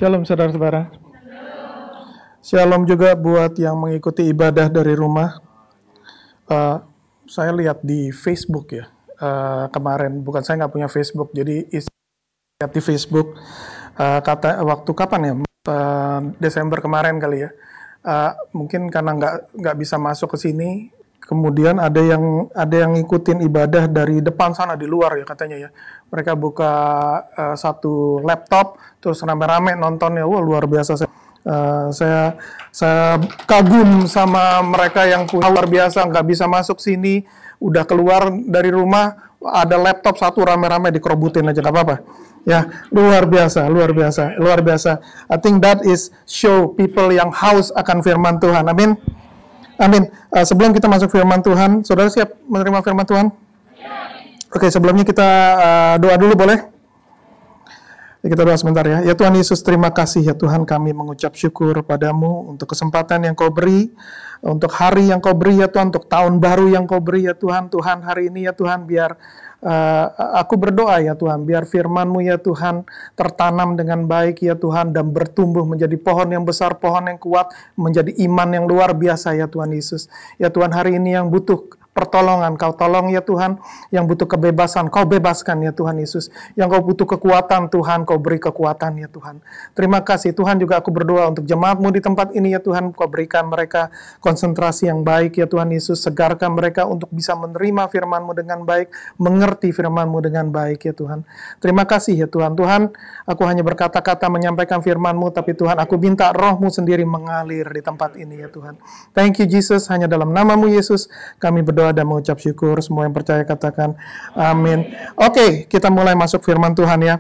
Shalom saudara-saudara. Shalom juga buat yang mengikuti ibadah dari rumah. Saya lihat di Facebook ya, kemarin, bukan saya nggak punya Facebook, jadi lihat di Facebook, kata waktu kapan ya, Desember kemarin kali ya, mungkin karena nggak bisa masuk ke sini, kemudian ada yang ngikutin ibadah dari depan sana di luar ya katanya ya. Mereka buka satu laptop, terus rame-rame nontonnya, wah luar biasa. Saya kagum sama mereka yang punya luar biasa, nggak bisa masuk sini, udah keluar dari rumah, ada laptop satu rame-rame dikerobutin aja, nggak apa-apa. Ya, luar biasa. I think that is show people yang haus akan firman Tuhan. Amin. Sebelum kita masuk firman Tuhan, saudara siap menerima firman Tuhan? Oke, sebelumnya kita doa dulu boleh? Kita doa sebentar ya. Ya Tuhan Yesus, terima kasih ya Tuhan, kami mengucap syukur padamu untuk kesempatan yang kau beri, untuk hari yang kau beri ya Tuhan, untuk tahun baru yang kau beri ya Tuhan. Tuhan hari ini ya Tuhan, biar aku berdoa ya Tuhan, biar firman-Mu ya Tuhan tertanam dengan baik ya Tuhan, dan bertumbuh menjadi pohon yang besar, pohon yang kuat, menjadi iman yang luar biasa ya Tuhan Yesus. Ya Tuhan, hari ini yang butuh pertolongan, kau tolong ya Tuhan. Yang butuh kebebasan, kau bebaskan ya Tuhan Yesus. Yang kau butuh kekuatan Tuhan, kau beri kekuatan ya Tuhan. Terima kasih Tuhan, juga aku berdoa untuk jemaat-Mu di tempat ini ya Tuhan. Kau berikan mereka konsentrasi yang baik ya Tuhan Yesus. Segarkan mereka untuk bisa menerima firman-Mu dengan baik, mengerti firman-Mu dengan baik ya Tuhan. Terima kasih ya Tuhan. Tuhan, aku hanya berkata-kata menyampaikan firman-Mu, tapi Tuhan, aku minta Roh-Mu sendiri mengalir di tempat ini ya Tuhan. Thank you Jesus, hanya dalam nama-Mu Yesus kami berdoa dan mengucap syukur. Semua yang percaya katakan amin. Oke, kita mulai masuk firman Tuhan ya.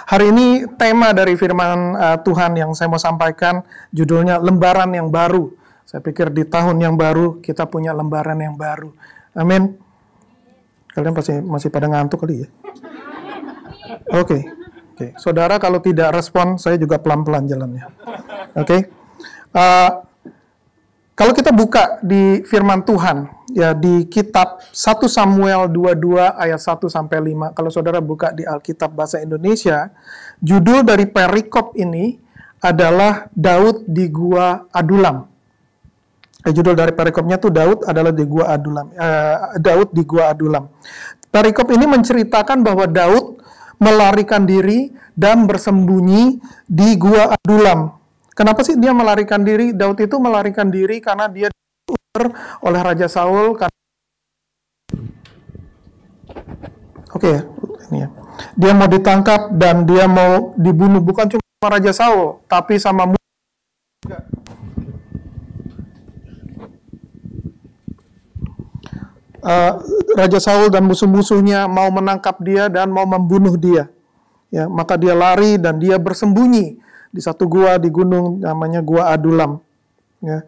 Hari ini tema dari firman Tuhan yang saya mau sampaikan judulnya lembaran yang baru. Saya pikir di tahun yang baru kita punya lembaran yang baru. Amin. Kalian pasti masih pada ngantuk kali ya. Oke. Saudara kalau tidak respon, saya juga pelan-pelan jalannya. Oke. Kalau kita buka di firman Tuhan, ya di kitab 1 Samuel 22 ayat 1 sampai 5. Kalau saudara buka di Alkitab bahasa Indonesia, judul dari perikop ini adalah Daud di Gua Adulam. Judul dari perikopnya tuh Daud adalah di Gua Adulam. Daud di Gua Adulam. Perikop ini menceritakan bahwa Daud melarikan diri dan bersembunyi di Gua Adulam. Kenapa sih dia melarikan diri? Daud itu melarikan diri karena dia diusir oleh Raja Saul. Ini ya. Dia mau ditangkap dan dia mau dibunuh, bukan cuma Raja Saul, tapi sama Raja Saul dan musuh-musuhnya mau menangkap dia dan mau membunuh dia. Ya, maka dia lari dan dia bersembunyi di satu gua di gunung namanya Gua Adulam. Ya.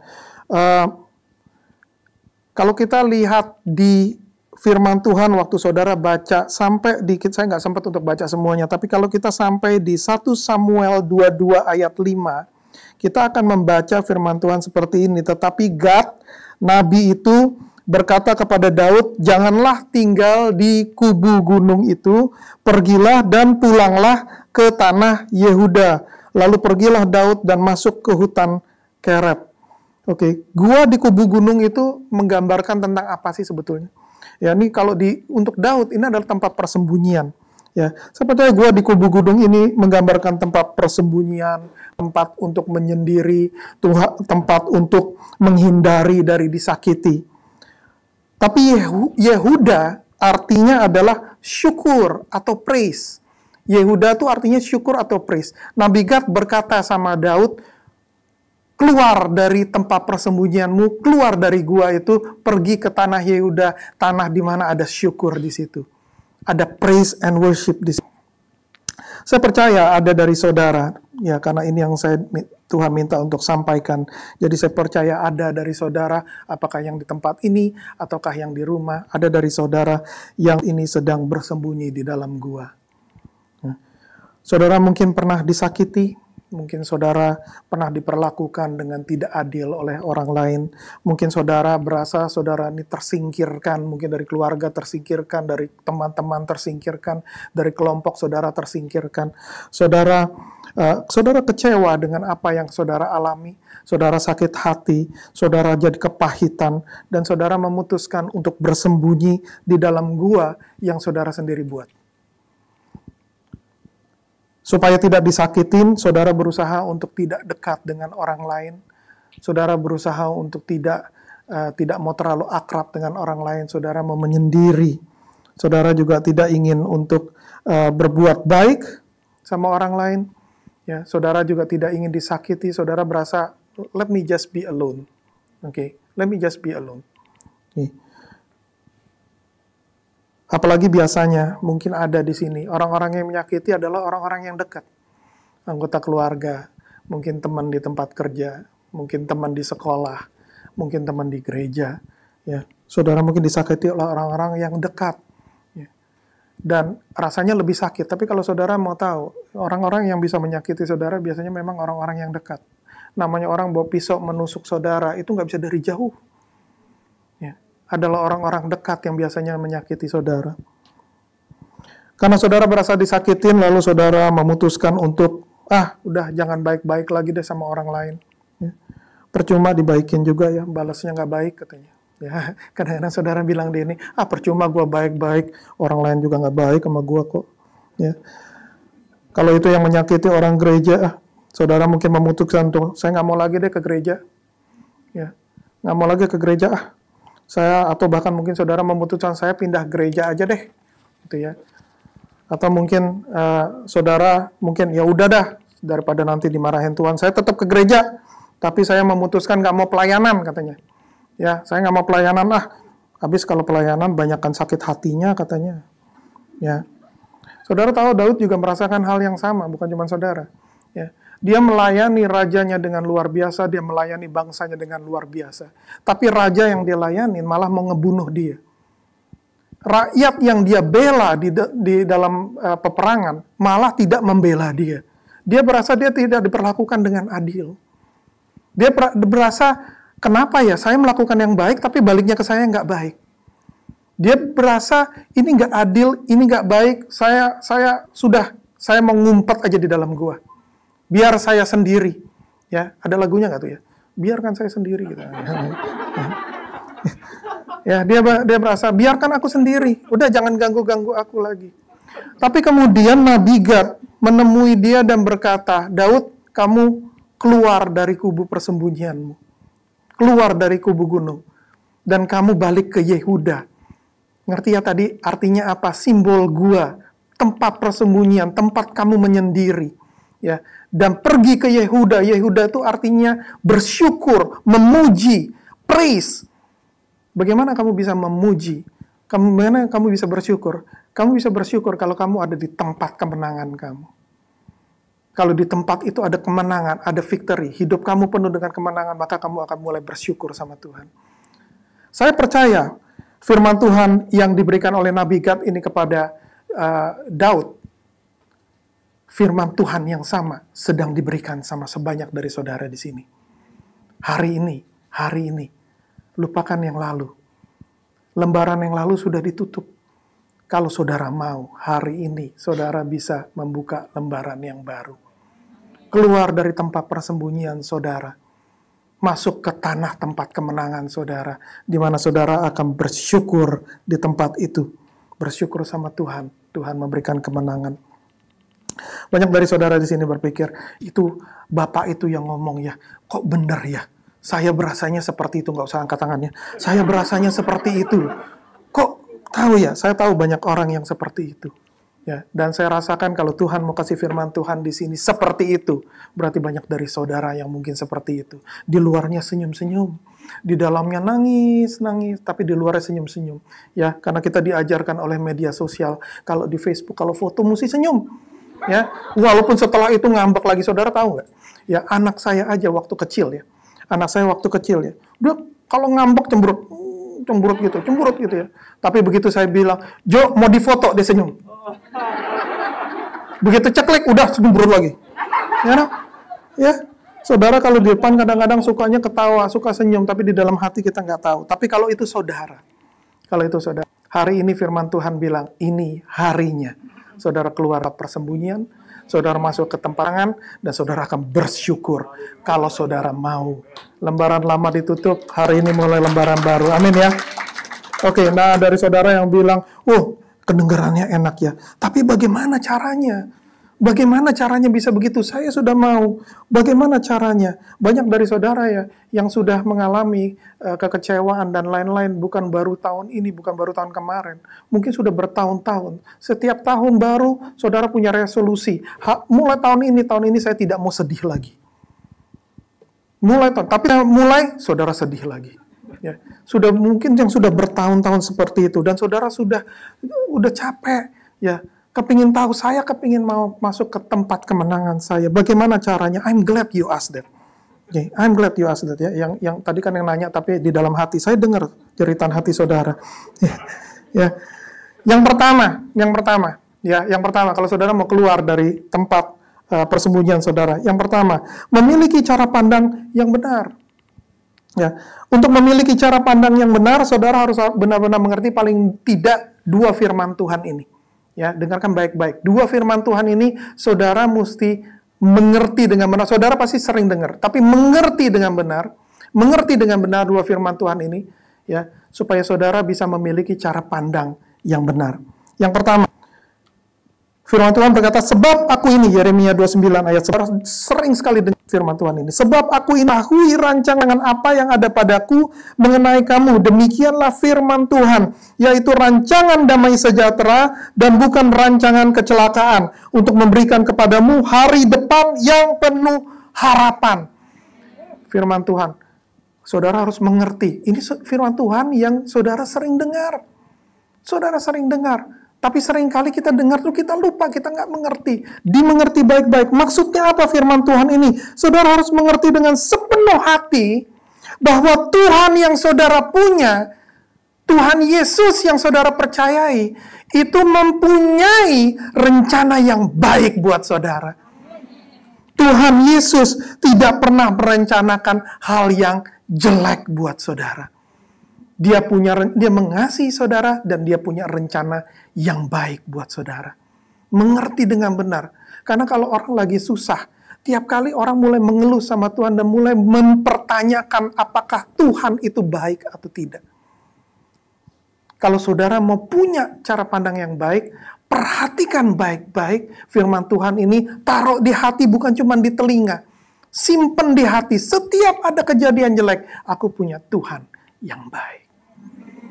Kalau kita lihat di firman Tuhan waktu saudara baca sampai dikit, saya nggak sempat untuk baca semuanya, tapi kalau kita sampai di 1 Samuel 22 ayat 5, kita akan membaca firman Tuhan seperti ini. Tetapi Gad, nabi itu berkata kepada Daud, janganlah tinggal di kubu gunung itu, pergilah dan pulanglah ke tanah Yehuda. Lalu pergilah Daud dan masuk ke hutan Kereb. Gua di kubu gunung itu menggambarkan tentang apa sih sebetulnya? Ya, ini kalau untuk Daud ini adalah tempat persembunyian. Ya, sepertinya gua di kubu gunung ini menggambarkan tempat persembunyian, tempat untuk menyendiri, tempat untuk menghindari dari disakiti. Tapi Yehuda artinya adalah syukur atau praise. Yehuda itu artinya syukur atau praise. Nabi Gad berkata sama Daud, keluar dari tempat persembunyianmu, keluar dari gua itu, pergi ke tanah Yehuda, tanah di mana ada syukur di situ. Ada praise and worship di situ. Saya percaya ada dari saudara, ya karena ini yang Tuhan minta untuk sampaikan. Jadi saya percaya ada dari saudara, apakah yang di tempat ini, ataukah yang di rumah, ada dari saudara yang ini sedang bersembunyi di dalam gua. Saudara mungkin pernah disakiti, Mungkin saudara pernah diperlakukan dengan tidak adil oleh orang lain. Mungkin saudara berasa saudara ini tersingkirkan, mungkin dari keluarga tersingkirkan, dari teman-teman tersingkirkan, dari kelompok saudara tersingkirkan. Saudara kecewa dengan apa yang saudara alami, saudara sakit hati, saudara jadi kepahitan, dan saudara memutuskan untuk bersembunyi di dalam gua yang saudara sendiri buat. Supaya tidak disakitin, saudara berusaha untuk tidak dekat dengan orang lain. Saudara berusaha untuk tidak mau terlalu akrab dengan orang lain. Saudara mau menyendiri. Saudara juga tidak ingin untuk berbuat baik sama orang lain. Ya, saudara juga tidak ingin disakiti. Saudara berasa, let me just be alone. Okay, let me just be alone. Okay. Apalagi biasanya, mungkin ada di sini, orang-orang yang menyakiti adalah orang-orang yang dekat. Anggota keluarga, mungkin teman di tempat kerja, mungkin teman di sekolah, mungkin teman di gereja. Ya, saudara mungkin disakiti oleh orang-orang yang dekat. Ya. Dan rasanya lebih sakit. Tapi kalau saudara mau tahu, orang-orang yang bisa menyakiti saudara biasanya memang orang-orang yang dekat. Namanya orang bawa pisau menusuk saudara, itu nggak bisa dari jauh. Adalah orang-orang dekat yang biasanya menyakiti saudara. Karena saudara berasa disakitin, lalu saudara memutuskan untuk, udah jangan baik-baik lagi deh sama orang lain. Ya. Percuma dibaikin juga ya, balasnya nggak baik katanya. Ya, kadang-kadang saudara bilang di ini, percuma gue baik-baik, orang lain juga nggak baik sama gue kok. Ya. Kalau itu yang menyakiti orang gereja, saudara mungkin memutuskan tuh, saya nggak mau lagi deh ke gereja. Ya, nggak mau lagi ke gereja, atau bahkan mungkin saudara memutuskan saya pindah gereja aja deh, gitu ya. Atau mungkin saudara mungkin ya udah dah, daripada nanti dimarahin Tuhan, saya tetap ke gereja, tapi saya memutuskan nggak mau pelayanan katanya. Ya, saya nggak mau pelayanan habis kalau pelayanan banyakkan sakit hatinya katanya. Ya, saudara tahu Daud juga merasakan hal yang sama, bukan cuma saudara. Ya. Dia melayani rajanya dengan luar biasa, dia melayani bangsanya dengan luar biasa. Tapi raja yang dia layani malah mau ngebunuh dia. Rakyat yang dia bela di dalam peperangan malah tidak membela dia. Dia berasa dia tidak diperlakukan dengan adil. Dia berasa, kenapa ya saya melakukan yang baik tapi baliknya ke saya nggak baik. Dia berasa ini nggak adil, ini nggak baik, saya mau ngumpet aja di dalam gua. Biar saya sendiri, ya ada lagunya nggak tuh ya? Biarkan saya sendiri gitu. Ya dia merasa biarkan aku sendiri, udah jangan ganggu aku lagi. Tapi kemudian Nabi Gad menemui dia dan berkata, Daud, kamu keluar dari kubu persembunyianmu, keluar dari kubu gunung, dan kamu balik ke Yehuda. Ngerti ya tadi artinya apa? Simbol gua, tempat persembunyian, tempat kamu menyendiri. Ya, dan pergi ke Yehuda. Yehuda itu artinya bersyukur, memuji, praise. Bagaimana kamu bisa memuji? Bagaimana kamu bisa bersyukur? Kamu bisa bersyukur kalau kamu ada di tempat kemenangan kamu. Kalau di tempat itu ada kemenangan, ada victory, hidup kamu penuh dengan kemenangan, maka kamu akan mulai bersyukur sama Tuhan. Saya percaya firman Tuhan yang diberikan oleh Nabi Gad ini kepada Daud, firman Tuhan yang sama sedang diberikan sama sebanyak dari saudara di sini. Hari ini, lupakan yang lalu. Lembaran yang lalu sudah ditutup. Kalau saudara mau, hari ini saudara bisa membuka lembaran yang baru. Keluar dari tempat persembunyian saudara. Masuk ke tanah tempat kemenangan saudara. Di mana saudara akan bersyukur di tempat itu. Bersyukur sama Tuhan. Tuhan memberikan kemenangan. Banyak dari saudara di sini berpikir, itu Bapak itu yang ngomong ya, kok benar ya? Saya berasanya seperti itu, nggak usah angkat tangannya. Saya berasanya seperti itu. Kok tahu ya? Saya tahu banyak orang yang seperti itu. Ya, dan saya rasakan kalau Tuhan mau kasih firman Tuhan di sini seperti itu, berarti banyak dari saudara yang mungkin seperti itu. Di luarnya senyum-senyum, di dalamnya nangis, tapi di luarnya senyum-senyum. Ya, karena kita diajarkan oleh media sosial, kalau di Facebook, kalau foto mesti senyum. Ya, walaupun setelah itu ngambek lagi, saudara tahu nggak? Ya, anak saya aja waktu kecil ya. Anak saya waktu kecil ya. Dia kalau ngambek cemberut gitu ya. Tapi begitu saya bilang, "Jo, mau difoto," dia senyum. Begitu ceklik udah cemberut lagi. Ya, Ya, saudara kalau di depan kadang-kadang sukanya ketawa, suka senyum, tapi di dalam hati kita nggak tahu. Tapi kalau itu saudara, hari ini firman Tuhan bilang, ini harinya. Saudara keluar persembunyian, saudara masuk ke tempat dan saudara akan bersyukur kalau saudara mau. Lembaran lama ditutup, hari ini mulai lembaran baru. Amin ya. Oke, nah dari saudara yang bilang, kedengarannya enak ya. Tapi bagaimana caranya? Bagaimana caranya bisa begitu? Saya sudah mau. Bagaimana caranya? Banyak dari saudara ya yang sudah mengalami kekecewaan dan lain-lain, bukan baru tahun ini, bukan baru tahun kemarin. Mungkin sudah bertahun-tahun. Setiap tahun baru, saudara punya resolusi. Mulai tahun ini saya tidak mau sedih lagi. Mulai, saudara sedih lagi. Ya, sudah mungkin yang sudah bertahun-tahun seperti itu, dan saudara sudah capek, ya. Kepingin tahu, saya kepingin mau masuk ke tempat kemenangan saya. Bagaimana caranya? I'm glad you asked that. Okay, I'm glad you asked that ya. Yang tadi kan yang nanya, tapi di dalam hati saya dengar jeritan hati saudara. Ya. Yang pertama, kalau saudara mau keluar dari tempat persembunyian saudara, yang pertama, memiliki cara pandang yang benar. Ya, untuk memiliki cara pandang yang benar, saudara harus benar-benar mengerti paling tidak 2 firman Tuhan ini. Ya, dengarkan baik-baik. 2 firman Tuhan ini saudara mesti mengerti dengan benar. Saudara pasti sering dengar, tapi mengerti dengan benar 2 firman Tuhan ini, ya, supaya saudara bisa memiliki cara pandang yang benar. Yang pertama, firman Tuhan berkata, sebab aku ini, Yeremia 29 ayat 11, sering sekali dengar firman Tuhan ini. Sebab aku ini tahu rancangan apa yang ada padaku mengenai kamu. Demikianlah firman Tuhan, yaitu rancangan damai sejahtera dan bukan rancangan kecelakaan, untuk memberikan kepadamu hari depan yang penuh harapan. Firman Tuhan. Saudara harus mengerti. Ini firman Tuhan yang saudara sering dengar. Tapi seringkali kita dengar tuh kita lupa, kita nggak mengerti. Dimengerti baik-baik. Maksudnya apa firman Tuhan ini? Saudara harus mengerti dengan sepenuh hati bahwa Tuhan yang saudara punya, Tuhan Yesus yang saudara percayai, itu mempunyai rencana yang baik buat saudara. Tuhan Yesus tidak pernah merencanakan hal yang jelek buat saudara. Dia mengasihi saudara dan dia punya rencana yang baik buat saudara. Mengerti dengan benar. Karena kalau orang lagi susah, tiap kali orang mulai mengeluh sama Tuhan dan mulai mempertanyakan apakah Tuhan itu baik atau tidak. Kalau saudara mau punya cara pandang yang baik, perhatikan baik-baik firman Tuhan ini, taruh di hati bukan cuma di telinga. Simpen di hati, setiap ada kejadian jelek, aku punya Tuhan yang baik.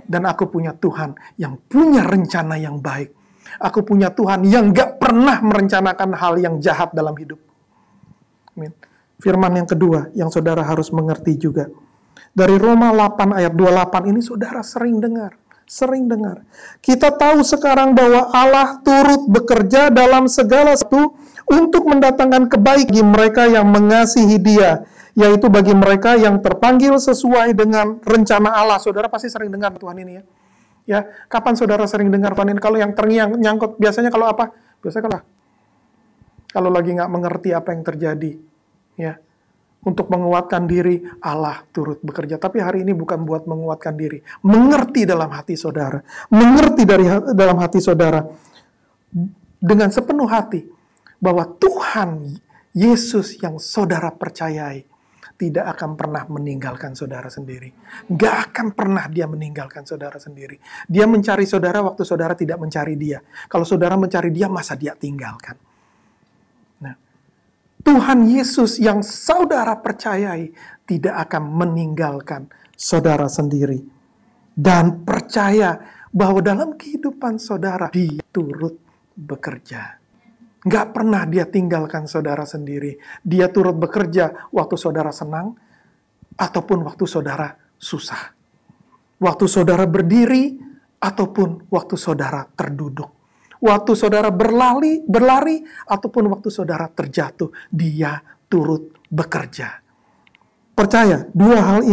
Dan aku punya Tuhan yang punya rencana yang baik. Aku punya Tuhan yang gak pernah merencanakan hal yang jahat dalam hidup. Amin. Firman yang kedua yang saudara harus mengerti juga. Dari Roma 8 ayat 28 ini saudara sering dengar. Kita tahu sekarang bahwa Allah turut bekerja dalam segala sesuatu untuk mendatangkan kebaikan bagi mereka yang mengasihi Dia, yaitu bagi mereka yang terpanggil sesuai dengan rencana Allah. Saudara pasti sering dengar Tuhan ini ya. Ya, kapan saudara sering dengar Tuhan ini? Kalau yang nyangkut biasanya kalau apa? Biasanya kalau lagi nggak mengerti apa yang terjadi, ya. Untuk menguatkan diri, Allah turut bekerja. Tapi hari ini bukan buat menguatkan diri. Mengerti dalam hati saudara. Mengerti dalam hati saudara. Dengan sepenuh hati. Bahwa Tuhan Yesus yang saudara percayai tidak akan pernah meninggalkan saudara sendiri. Gak akan pernah dia meninggalkan saudara sendiri. Dia mencari saudara waktu saudara tidak mencari dia. Kalau saudara mencari dia, masa dia tinggalkan? Tuhan Yesus yang saudara percayai tidak akan meninggalkan saudara sendiri. Dan percaya bahwa dalam kehidupan saudara, dia turut bekerja. Nggak pernah dia tinggalkan saudara sendiri. Dia turut bekerja waktu saudara senang, ataupun waktu saudara susah. Waktu saudara berdiri, ataupun waktu saudara terduduk. Waktu saudara berlari, ataupun waktu saudara terjatuh, dia turut bekerja. Percaya, dua hal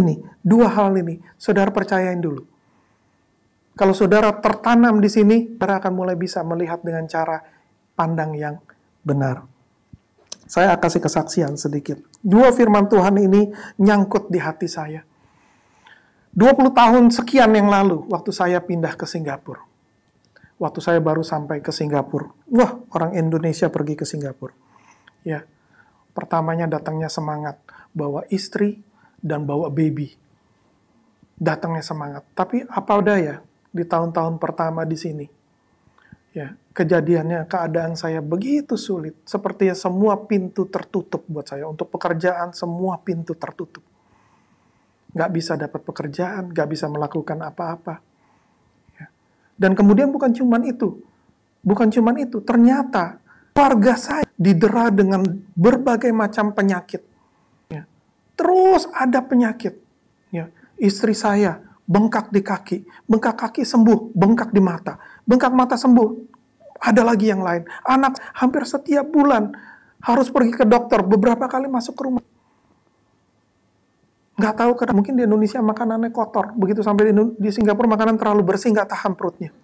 ini, saudara percayain dulu. Kalau saudara tertanam di sini, saudara akan mulai bisa melihat dengan cara pandang yang benar. Saya kasih kesaksian sedikit. 2 firman Tuhan ini nyangkut di hati saya. 20 tahun sekian yang lalu, waktu saya pindah ke Singapura. Waktu saya baru sampai ke Singapura. Wah, orang Indonesia pergi ke Singapura. Ya, pertamanya datangnya semangat. Bawa istri dan bawa baby. Datangnya semangat. Tapi apa daya di tahun-tahun pertama di sini. Ya, kejadiannya, keadaan saya begitu sulit. Sepertinya semua pintu tertutup buat saya. Untuk pekerjaan, semua pintu tertutup. Nggak bisa dapat pekerjaan, nggak bisa melakukan apa-apa. Ya. Dan kemudian bukan cuman itu. Bukan cuman itu. Ternyata keluarga saya didera dengan berbagai macam penyakit. Ya. Terus ada penyakit. Ya. Istri saya bengkak di kaki, bengkak kaki sembuh, bengkak di mata, bengkak mata sembuh, ada lagi yang lain. Anak hampir setiap bulan harus pergi ke dokter, beberapa kali masuk ke rumah. Nggak tahu, karena mungkin di Indonesia makanannya kotor, begitu sampai di Singapura makanan terlalu bersih, nggak tahan perutnya.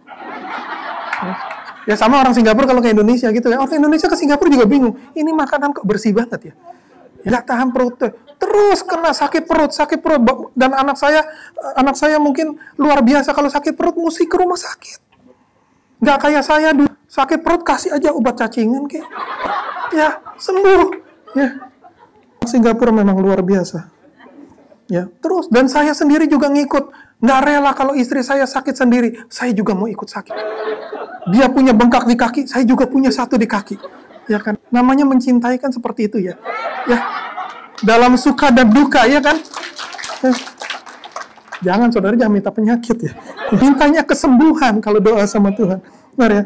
Ya sama orang Singapura kalau ke Indonesia gitu ya, orang Indonesia ke Singapura juga bingung, ini makanan kok bersih banget ya. Nggak tahan perutnya, terus kena sakit perut, dan anak saya mungkin luar biasa, kalau sakit perut mesti ke rumah sakit. Nggak kayak saya, sakit perut kasih aja obat cacingan kayak, ya sembuh. Ya, Singapura memang luar biasa. Ya, terus dan saya sendiri juga ngikut, nggak rela kalau istri saya sakit sendiri, saya juga mau ikut sakit. Dia punya bengkak di kaki, saya juga punya satu di kaki. Ya kan, namanya mencintai kan seperti itu ya. Ya, dalam suka dan duka ya kan. Jangan saudara, jangan minta penyakit ya. Mintanya kesembuhan kalau doa sama Tuhan. Benar ya?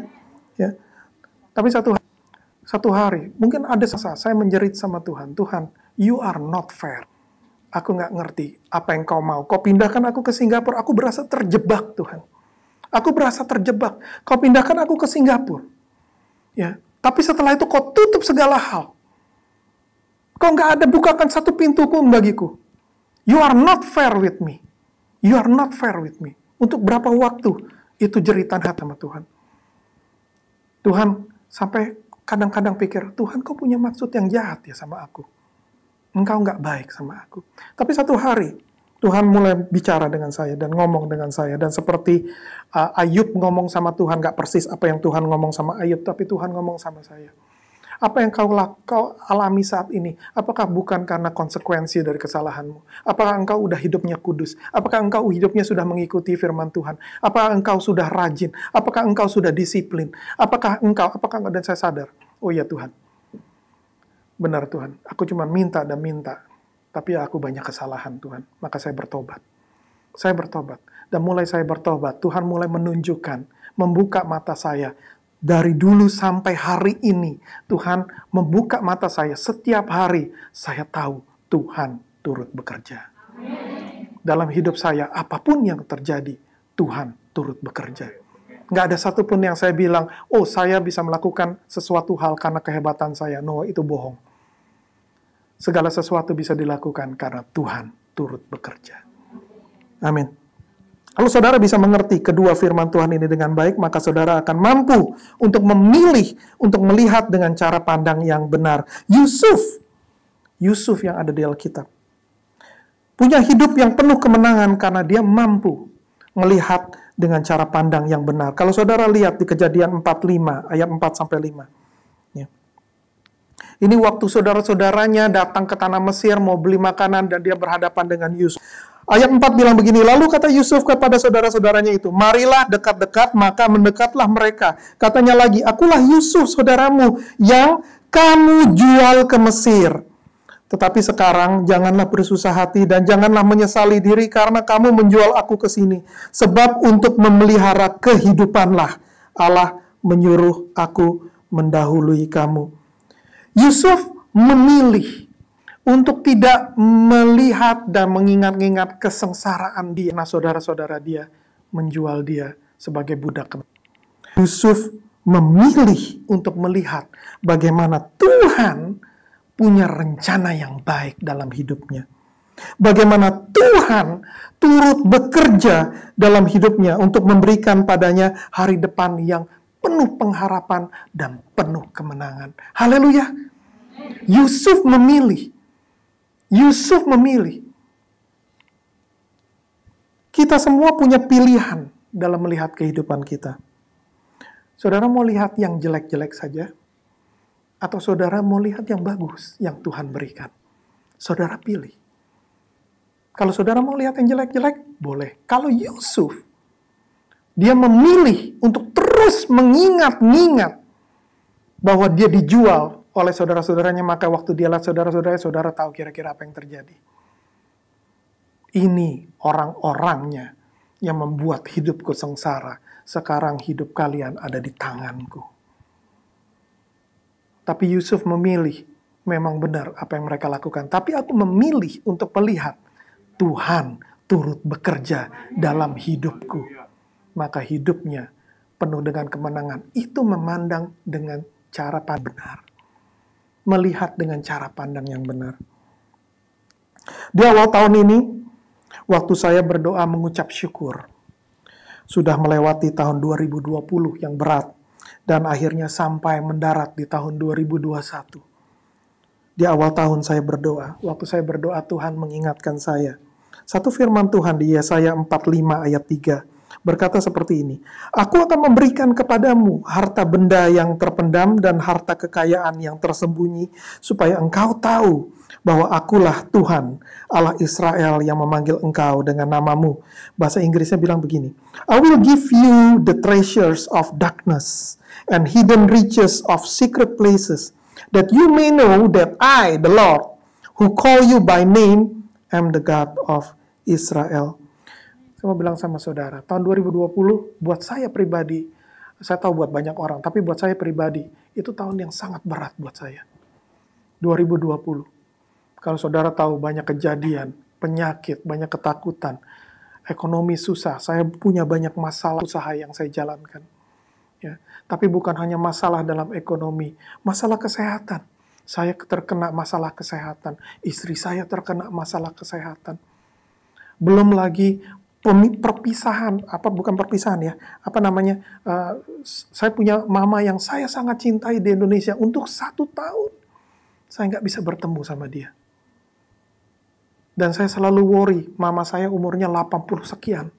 Ya. Tapi satu hari, mungkin ada saya menjerit sama Tuhan. Tuhan, you are not fair. Aku nggak ngerti apa yang kau mau. Kau pindahkan aku ke Singapura, aku berasa terjebak Tuhan. Aku berasa terjebak. Kau pindahkan aku ke Singapura. Ya. Tapi setelah itu kau tutup segala hal. Kau nggak ada bukakan satu pintu pun bagiku. You are not fair with me. You are not fair with me. Untuk berapa waktu itu jeritan hati sama Tuhan. Tuhan sampai kadang-kadang pikir, Tuhan kau punya maksud yang jahat ya sama aku. Engkau nggak baik sama aku. Tapi satu hari, Tuhan mulai bicara dengan saya dan ngomong dengan saya. Dan seperti Ayub ngomong sama Tuhan, nggak persis apa yang Tuhan ngomong sama Ayub, tapi Tuhan ngomong sama saya. Apa yang kau alami saat ini, apakah bukan karena konsekuensi dari kesalahanmu? Apakah engkau udah hidupnya kudus? Apakah engkau hidupnya sudah mengikuti firman Tuhan? Apakah engkau sudah rajin? Apakah engkau sudah disiplin? Apakah engkau, dan saya sadar, oh ya Tuhan, benar Tuhan, aku cuma minta dan minta, tapi aku banyak kesalahan Tuhan, maka saya bertobat. Saya bertobat, dan mulai saya bertobat, Tuhan mulai menunjukkan, membuka mata saya. Dari dulu sampai hari ini, Tuhan membuka mata saya. Setiap hari, saya tahu Tuhan turut bekerja. Amin. Dalam hidup saya, apapun yang terjadi, Tuhan turut bekerja. Nggak ada satupun yang saya bilang, oh saya bisa melakukan sesuatu hal karena kehebatan saya. No, itu bohong. Segala sesuatu bisa dilakukan karena Tuhan turut bekerja. Amin. Kalau saudara bisa mengerti kedua firman Tuhan ini dengan baik, maka saudara akan mampu untuk memilih, untuk melihat dengan cara pandang yang benar. Yusuf yang ada di Alkitab, punya hidup yang penuh kemenangan karena dia mampu melihat dengan cara pandang yang benar. Kalau saudara lihat di Kejadian 45, ayat 4-5. Ya. Ini waktu saudara-saudaranya datang ke tanah Mesir, mau beli makanan, dan dia berhadapan dengan Yusuf. Ayat 4 bilang begini, lalu kata Yusuf kepada saudara-saudaranya itu, marilah dekat-dekat, maka mendekatlah mereka. Katanya lagi, akulah Yusuf saudaramu yang kamu jual ke Mesir. Tetapi sekarang janganlah bersusah hati dan janganlah menyesali diri karena kamu menjual aku ke sini. Sebab untuk memelihara kehidupanlah Allah menyuruh aku mendahului kamu. Yusuf memilih untuk tidak melihat dan mengingat-ingat kesengsaraan dia. Nah, saudara-saudara dia menjual dia sebagai budak. Yusuf memilih untuk melihat bagaimana Tuhan punya rencana yang baik dalam hidupnya. Bagaimana Tuhan turut bekerja dalam hidupnya untuk memberikan padanya hari depan yang penuh pengharapan dan penuh kemenangan. Haleluya. Yusuf memilih. Yusuf memilih. Kita semua punya pilihan dalam melihat kehidupan kita. Saudara mau lihat yang jelek-jelek saja? Atau saudara mau lihat yang bagus yang Tuhan berikan? Saudara pilih. Kalau saudara mau lihat yang jelek-jelek, boleh. Kalau Yusuf, dia memilih untuk terus mengingat-ingat bahwa dia dijual oleh saudara-saudaranya, maka waktu dia lihat saudara-saudaranya, saudara tahu kira-kira apa yang terjadi. Ini orang-orangnya yang membuat hidupku sengsara. Sekarang hidup kalian ada di tanganku. Tapi Yusuf memilih, memang benar apa yang mereka lakukan. Tapi aku memilih untuk melihat Tuhan turut bekerja dalam hidupku. Maka hidupnya penuh dengan kemenangan. Itu memandang dengan cara pandang benar. Melihat dengan cara pandang yang benar. Di awal tahun ini, waktu saya berdoa mengucap syukur, sudah melewati tahun 2020 yang berat, dan akhirnya sampai mendarat di tahun 2021. Di awal tahun saya berdoa, waktu saya berdoa Tuhan mengingatkan saya. Satu firman Tuhan di Yesaya 45 ayat 3, berkata seperti ini, Aku akan memberikan kepadamu harta benda yang terpendam dan harta kekayaan yang tersembunyi, supaya engkau tahu bahwa akulah Tuhan, Allah Israel yang memanggil engkau dengan namamu. Bahasa Inggrisnya bilang begini, I will give you the treasures of darkness and hidden riches of secret places, that you may know that I, the Lord, who call you by name, am the God of Israel. Saya mau bilang sama saudara, tahun 2020 buat saya pribadi, saya tahu buat banyak orang, tapi buat saya pribadi, itu tahun yang sangat berat buat saya. 2020. Kalau saudara tahu banyak kejadian, penyakit, banyak ketakutan, ekonomi susah, saya punya banyak masalah usaha yang saya jalankan. Ya, tapi bukan hanya masalah dalam ekonomi, masalah kesehatan. Saya terkena masalah kesehatan, istri saya terkena masalah kesehatan. Belum lagi perpisahan, saya punya mama yang saya sangat cintai di Indonesia, untuk 1 tahun saya nggak bisa bertemu sama dia. Dan saya selalu worry, mama saya umurnya 80 sekian.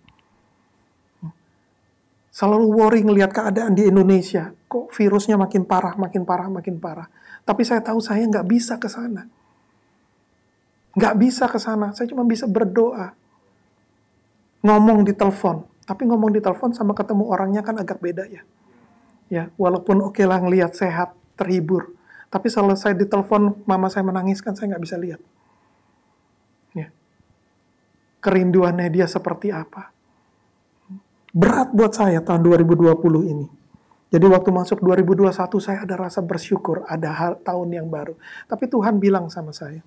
Selalu worry ngelihat keadaan di Indonesia, kok virusnya makin parah, makin parah, makin parah. Tapi saya tahu saya nggak bisa ke sana. Nggak bisa ke sana, saya cuma bisa berdoa. Ngomong di telepon, tapi ngomong di telepon sama ketemu orangnya kan agak beda ya. Ya, walaupun oke lah ngelihat sehat, terhibur. Tapi selesai di telepon, mama saya menangis kan saya nggak bisa lihat. Ya. Kerinduannya dia seperti apa. Berat buat saya tahun 2020 ini. Jadi waktu masuk 2021 saya ada rasa bersyukur, ada tahun yang baru. Tapi Tuhan bilang sama saya,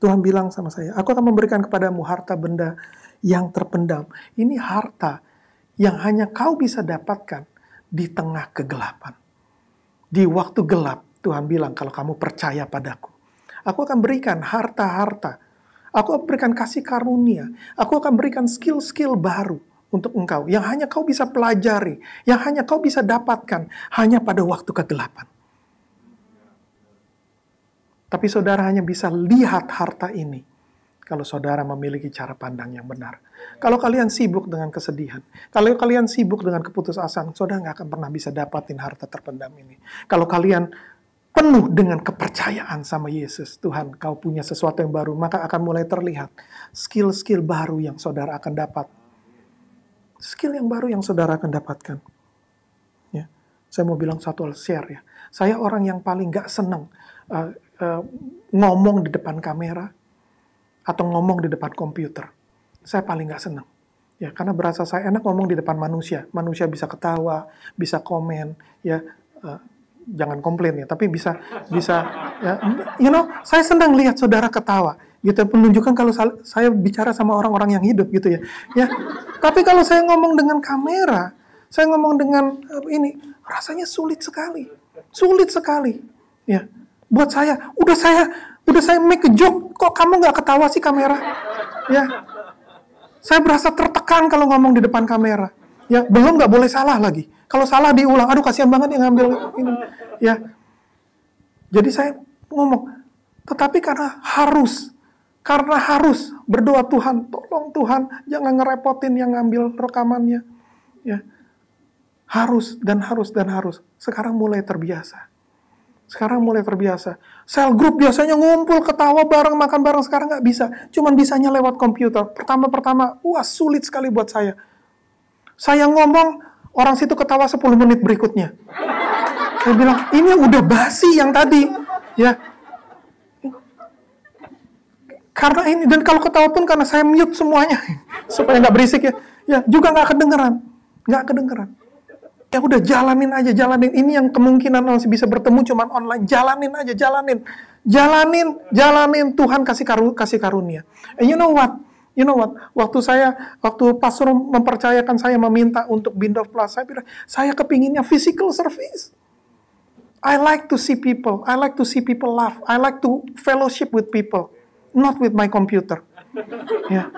Tuhan bilang sama saya, aku akan memberikan kepadamu harta benda yang terpendam. Ini harta yang hanya kau bisa dapatkan di tengah kegelapan. Di waktu gelap, Tuhan bilang, kalau kamu percaya padaku, aku akan berikan harta-harta. Aku akan berikan kasih karunia. Aku akan berikan skill-skill baru untuk engkau, yang hanya kau bisa pelajari, yang hanya kau bisa dapatkan, hanya pada waktu kegelapan. Tapi saudara hanya bisa lihat harta ini, kalau saudara memiliki cara pandang yang benar. Kalau kalian sibuk dengan kesedihan, kalau kalian sibuk dengan keputusasaan, saudara nggak akan pernah bisa dapatin harta terpendam ini. Kalau kalian penuh dengan kepercayaan sama Yesus, Tuhan, kau punya sesuatu yang baru, maka akan mulai terlihat skill-skill baru yang saudara akan dapat. Skill yang baru yang saudara akan dapatkan. Ya. Saya mau bilang satu hal, share ya. Saya orang yang paling gak seneng ngomong di depan kamera atau ngomong di depan komputer. Saya paling gak seneng. Ya, karena berasa saya enak ngomong di depan manusia. Manusia bisa ketawa, bisa komen, ya. Jangan komplain ya, tapi bisa ya, saya senang lihat saudara ketawa gitu, menunjukkan kalau saya bicara sama orang-orang yang hidup gitu ya. Ya, tapi kalau saya ngomong dengan kamera, saya ngomong dengan ini, rasanya sulit sekali, ya. Buat saya, udah saya make a joke, kok kamu nggak ketawa sih kamera, ya. Saya berasa tertekan kalau ngomong di depan kamera, ya. Belum nggak boleh salah lagi. Kalau salah diulang, aduh kasihan banget yang ngambil ini, ya. Jadi saya ngomong, tetapi karena harus berdoa, Tuhan, tolong Tuhan, jangan ngerepotin yang ngambil rekamannya. Ya, harus. Sekarang mulai terbiasa. Cell group biasanya ngumpul, ketawa bareng, makan bareng, sekarang nggak bisa. Cuman bisanya lewat komputer. Pertama-pertama, sulit sekali buat saya. Saya ngomong, orang situ ketawa 10 menit berikutnya. Saya bilang, ini udah basi yang tadi. Ya, karena ini, dan kalau ketawa pun karena saya mute semuanya. Supaya nggak berisik ya. Ya, juga nggak kedengeran. Ya udah jalanin. Ini yang kemungkinan masih bisa bertemu cuman online. Jalanin. Tuhan kasih karunia. And you know what? Waktu pastor mempercayakan saya meminta untuk Bindov Plus, saya bilang, saya kepinginnya physical service. I like to see people. I like to see people laugh. I like to fellowship with people, not with my computer. Ya.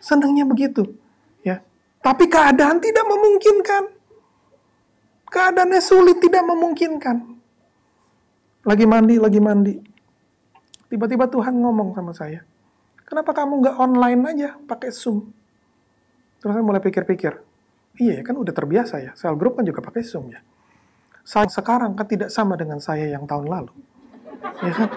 Senangnya begitu. Ya. Tapi keadaan tidak memungkinkan. Keadaannya sulit, tidak memungkinkan. Lagi mandi. Tiba-tiba Tuhan ngomong sama saya, kenapa kamu nggak online aja, pakai Zoom? Terus saya mulai pikir-pikir, iya kan udah terbiasa ya, cell group kan juga pakai Zoom ya. Saya sekarang kan tidak sama dengan saya yang tahun lalu. Ya kan?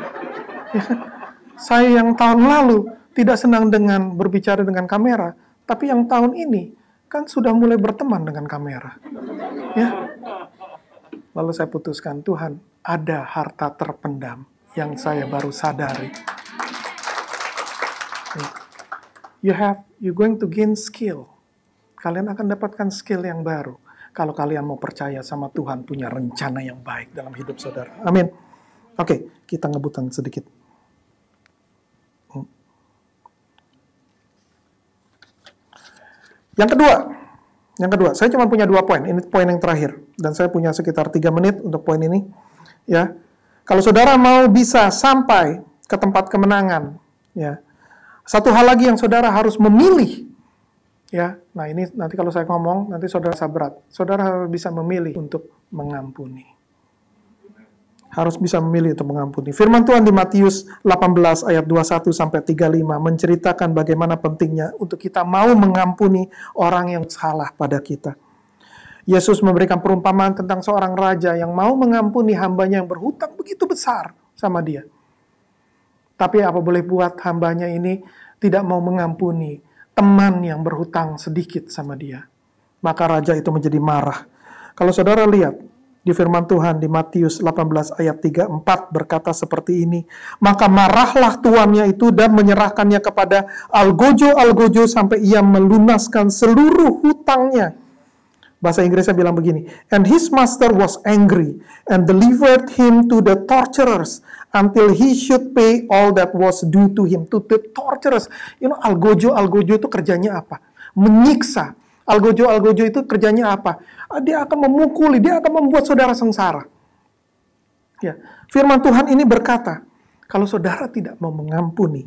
Saya yang tahun lalu tidak senang dengan berbicara dengan kamera, tapi yang tahun ini kan sudah mulai berteman dengan kamera. Ya. Lalu saya putuskan, Tuhan, ada harta terpendam yang saya baru sadari. You're going to gain skill. Kalian akan dapatkan skill yang baru kalau kalian mau percaya sama Tuhan punya rencana yang baik dalam hidup saudara. Amin. Oke, kita ngebutan sedikit. Yang kedua, saya cuma punya 2 poin. Ini poin yang terakhir. Dan saya punya sekitar 3 menit untuk poin ini. Ya, kalau saudara mau bisa sampai ke tempat kemenangan, ya, satu hal lagi yang saudara harus memilih. Ya, nah ini nanti kalau saya ngomong, nanti saudara berat. Saudara harus bisa memilih untuk mengampuni. Harus bisa memilih untuk mengampuni. Firman Tuhan di Matius 18 ayat 21 sampai 35 menceritakan bagaimana pentingnya untuk kita mau mengampuni orang yang salah pada kita. Yesus memberikan perumpamaan tentang seorang raja yang mau mengampuni hambanya yang berhutang begitu besar sama dia. Tapi apa boleh buat, hambanya ini tidak mau mengampuni teman yang berhutang sedikit sama dia. Maka raja itu menjadi marah. Kalau saudara lihat, di firman Tuhan di Matius 18 ayat 3-4 berkata seperti ini. Maka marahlah tuannya itu dan menyerahkannya kepada algojo sampai ia melunaskan seluruh hutangnya. Bahasa Inggrisnya bilang begini. And his master was angry and delivered him to the torturers until he should pay all that was due to him. To the torturers. You know, algojo itu kerjanya apa? Menyiksa. Algojo itu kerjanya apa? Dia akan memukuli, dia akan membuat saudara sengsara. Ya, firman Tuhan ini berkata, kalau saudara tidak mau mengampuni,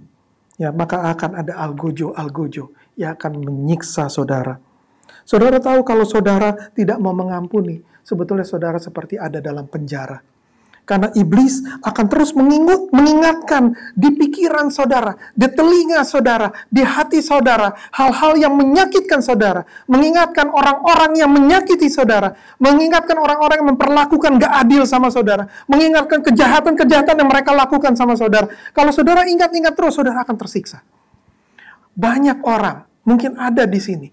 ya maka akan ada algojo yang akan menyiksa saudara. Saudara tahu kalau saudara tidak mau mengampuni, sebetulnya saudara seperti ada dalam penjara. Karena iblis akan terus mengingatkan di pikiran saudara, di telinga saudara, di hati saudara, hal-hal yang menyakitkan saudara, mengingatkan orang-orang yang menyakiti saudara, mengingatkan orang-orang yang memperlakukan gak adil sama saudara, mengingatkan kejahatan-kejahatan yang mereka lakukan sama saudara. Kalau saudara ingat-ingat terus, saudara akan tersiksa. Banyak orang, mungkin ada di sini,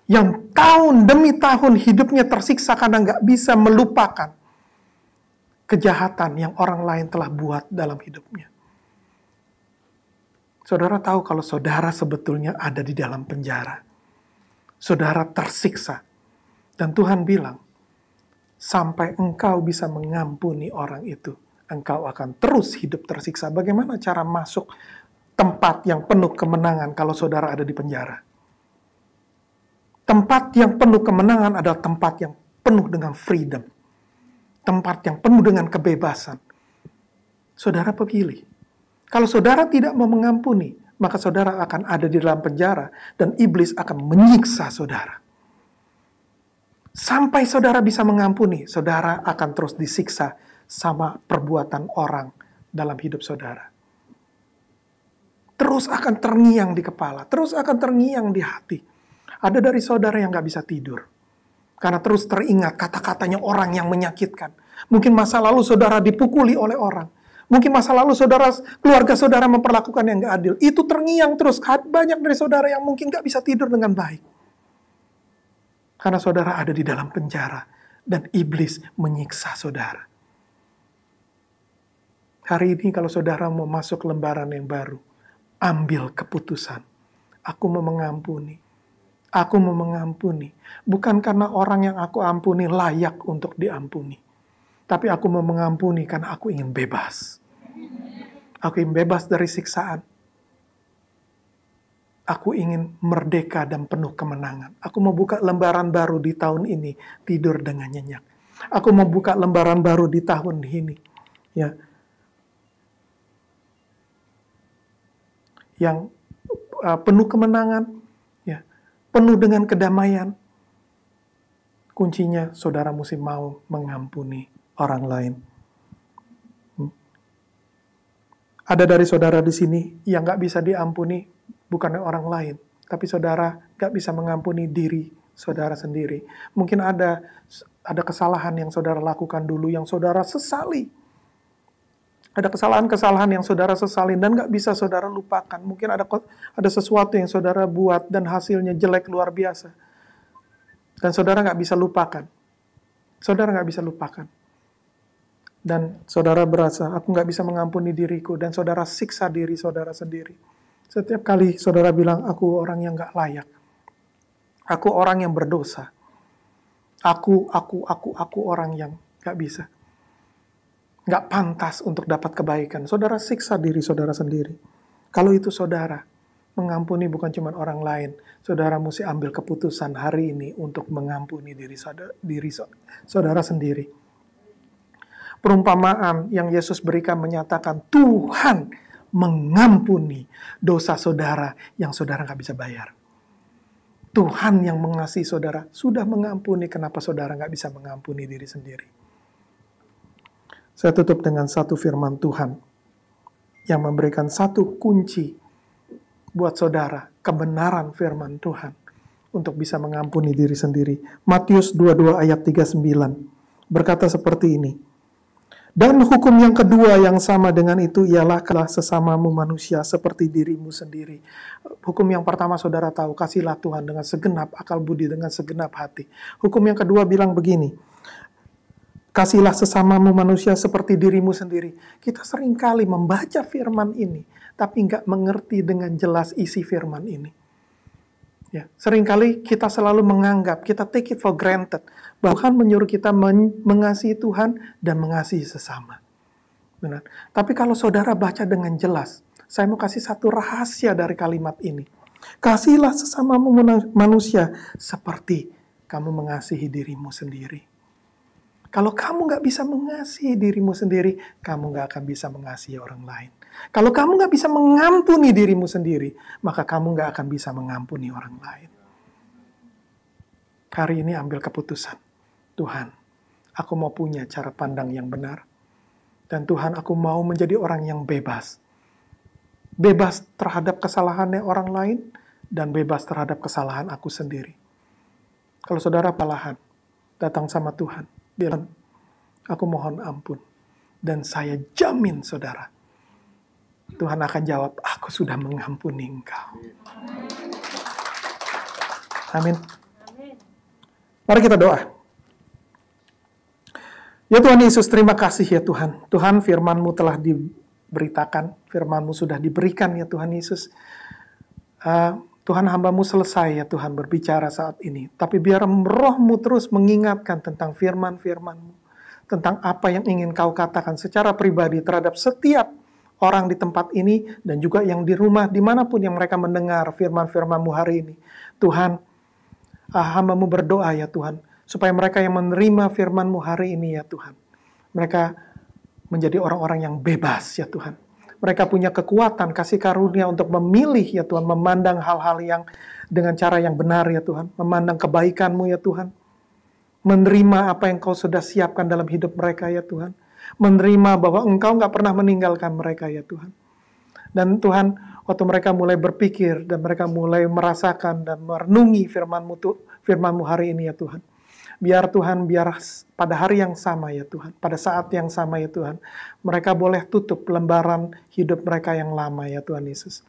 yang tahun demi tahun hidupnya tersiksa karena gak bisa melupakan kejahatan yang orang lain telah buat dalam hidupnya. Saudara tahu kalau saudara sebetulnya ada di dalam penjara. Saudara tersiksa. Dan Tuhan bilang, sampai engkau bisa mengampuni orang itu, engkau akan terus hidup tersiksa. Bagaimana cara masuk tempat yang penuh kemenangan kalau saudara ada di penjara? Tempat yang penuh kemenangan adalah tempat yang penuh dengan freedom. Tempat yang penuh dengan kebebasan. Saudara pilih. Kalau saudara tidak mau mengampuni, maka saudara akan ada di dalam penjara dan iblis akan menyiksa saudara. Sampai saudara bisa mengampuni, saudara akan terus disiksa sama perbuatan orang dalam hidup saudara. Terus akan terngiang di kepala, terus akan terngiang di hati. Ada dari saudara yang gak bisa tidur. Karena terus teringat kata-katanya orang yang menyakitkan. Mungkin masa lalu saudara dipukuli oleh orang. Mungkin masa lalu keluarga saudara memperlakukan yang gak adil. Itu terngiang terus. Banyak dari saudara yang mungkin gak bisa tidur dengan baik. Karena saudara ada di dalam penjara. Dan iblis menyiksa saudara. Hari ini kalau saudara mau masuk lembaran yang baru, ambil keputusan. Aku mau mengampuni. Aku mau mengampuni. Bukan karena orang yang aku ampuni layak untuk diampuni. Tapi aku mau mengampuni karena aku ingin bebas. Aku ingin bebas dari siksaan. Aku ingin merdeka dan penuh kemenangan. Aku mau buka lembaran baru di tahun ini, tidur dengan nyenyak. Aku mau buka lembaran baru di tahun ini. Ya. Yang penuh kemenangan, ya, penuh dengan kedamaian. Kuncinya saudara mesti mau mengampuni orang lain. Ada dari saudara di sini yang gak bisa diampuni bukan orang lain, tapi saudara gak bisa mengampuni diri saudara sendiri. Mungkin ada kesalahan yang saudara lakukan dulu yang saudara sesali. Ada kesalahan-kesalahan yang saudara sesalin dan gak bisa saudara lupakan. Mungkin ada sesuatu yang saudara buat dan hasilnya jelek luar biasa. Dan saudara gak bisa lupakan. Saudara gak bisa lupakan. Dan saudara berasa, aku gak bisa mengampuni diriku. Dan saudara siksa diri saudara sendiri. Setiap kali saudara bilang, aku orang yang gak layak. Aku orang yang berdosa. Aku orang yang gak bisa. Gak pantas untuk dapat kebaikan. Saudara siksa diri saudara sendiri. Kalau itu saudara, mengampuni bukan cuma orang lain. Saudara mesti ambil keputusan hari ini untuk mengampuni diri saudara sendiri. Perumpamaan yang Yesus berikan menyatakan, Tuhan mengampuni dosa saudara yang saudara gak bisa bayar. Tuhan yang mengasihi saudara sudah mengampuni, kenapa saudara gak bisa mengampuni diri sendiri? Saya tutup dengan satu firman Tuhan yang memberikan satu kunci buat saudara, kebenaran firman Tuhan untuk bisa mengampuni diri sendiri. Matius 22 ayat 39 berkata seperti ini. Dan hukum yang kedua yang sama dengan itu ialah sesamamu manusia seperti dirimu sendiri. Hukum yang pertama saudara tahu, kasihlah Tuhan dengan segenap akal budi, dengan segenap hati. Hukum yang kedua bilang begini, kasihlah sesamamu manusia seperti dirimu sendiri. Kita seringkali membaca firman ini, tapi nggak mengerti dengan jelas isi firman ini. Ya, seringkali kita selalu menganggap, kita take it for granted, bahwa Tuhan menyuruh kita mengasihi Tuhan dan mengasihi sesama. Benar. Tapi kalau saudara baca dengan jelas, saya mau kasih satu rahasia dari kalimat ini. Kasihlah sesamamu manusia seperti kamu mengasihi dirimu sendiri. Kalau kamu nggak bisa mengasihi dirimu sendiri, kamu nggak akan bisa mengasihi orang lain. Kalau kamu nggak bisa mengampuni dirimu sendiri, maka kamu nggak akan bisa mengampuni orang lain. Hari ini ambil keputusan. Tuhan, aku mau punya cara pandang yang benar. Dan Tuhan, aku mau menjadi orang yang bebas. Bebas terhadap kesalahannya orang lain, dan bebas terhadap kesalahan aku sendiri. Kalau saudara palahan, datang sama Tuhan, bilang, aku mohon ampun. Dan saya jamin saudara, Tuhan akan jawab, aku sudah mengampuni engkau. Amin. Mari kita doa. Ya Tuhan Yesus, terima kasih ya Tuhan. Tuhan, firman-Mu telah diberitakan, firman-Mu sudah diberikan ya Tuhan Yesus. Tuhan, hamba-Mu selesai ya Tuhan berbicara saat ini. Tapi biar Roh-Mu terus mengingatkan tentang firman-firman-Mu. Tentang apa yang ingin Kau katakan secara pribadi terhadap setiap orang di tempat ini. Dan juga yang di rumah, dimanapun yang mereka mendengar firman-firman-Mu hari ini. Tuhan, hamba-Mu berdoa ya Tuhan. Supaya mereka yang menerima firman-Mu hari ini ya Tuhan. Mereka menjadi orang-orang yang bebas ya Tuhan. Mereka punya kekuatan, kasih karunia untuk memilih ya Tuhan, memandang hal-hal yang dengan cara yang benar ya Tuhan, memandang kebaikan-Mu ya Tuhan, menerima apa yang Kau sudah siapkan dalam hidup mereka ya Tuhan. menerima bahwa Engkau nggak pernah meninggalkan mereka ya Tuhan. Dan Tuhan, waktu mereka mulai berpikir dan mereka mulai merasakan dan merenungi firman-Mu hari ini ya Tuhan. Biar Tuhan, biar pada hari yang sama ya Tuhan, pada saat yang sama ya Tuhan, mereka boleh tutup lembaran hidup mereka yang lama ya Tuhan Yesus.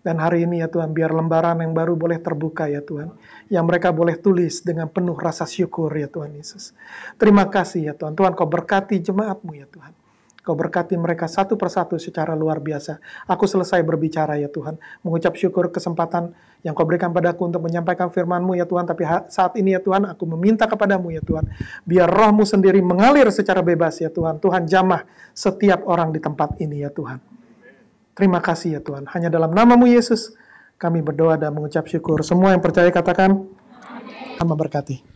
Dan hari ini ya Tuhan, biar lembaran yang baru boleh terbuka ya Tuhan. Yang mereka boleh tulis dengan penuh rasa syukur ya Tuhan Yesus. Terima kasih ya Tuhan. Tuhan, Kau berkati jemaat-Mu ya Tuhan. Kau berkati mereka satu persatu secara luar biasa. Aku selesai berbicara ya Tuhan. Mengucap syukur kesempatan yang Kau berikan padaku untuk menyampaikan firman-Mu ya Tuhan. Tapi saat ini ya Tuhan, aku meminta kepadamu ya Tuhan. Biar Roh-Mu sendiri mengalir secara bebas ya Tuhan. Tuhan, jamah setiap orang di tempat ini ya Tuhan. Terima kasih ya Tuhan. Hanya dalam nama-Mu Yesus, kami berdoa dan mengucap syukur. Semua yang percaya katakan, Tuhan memberkati.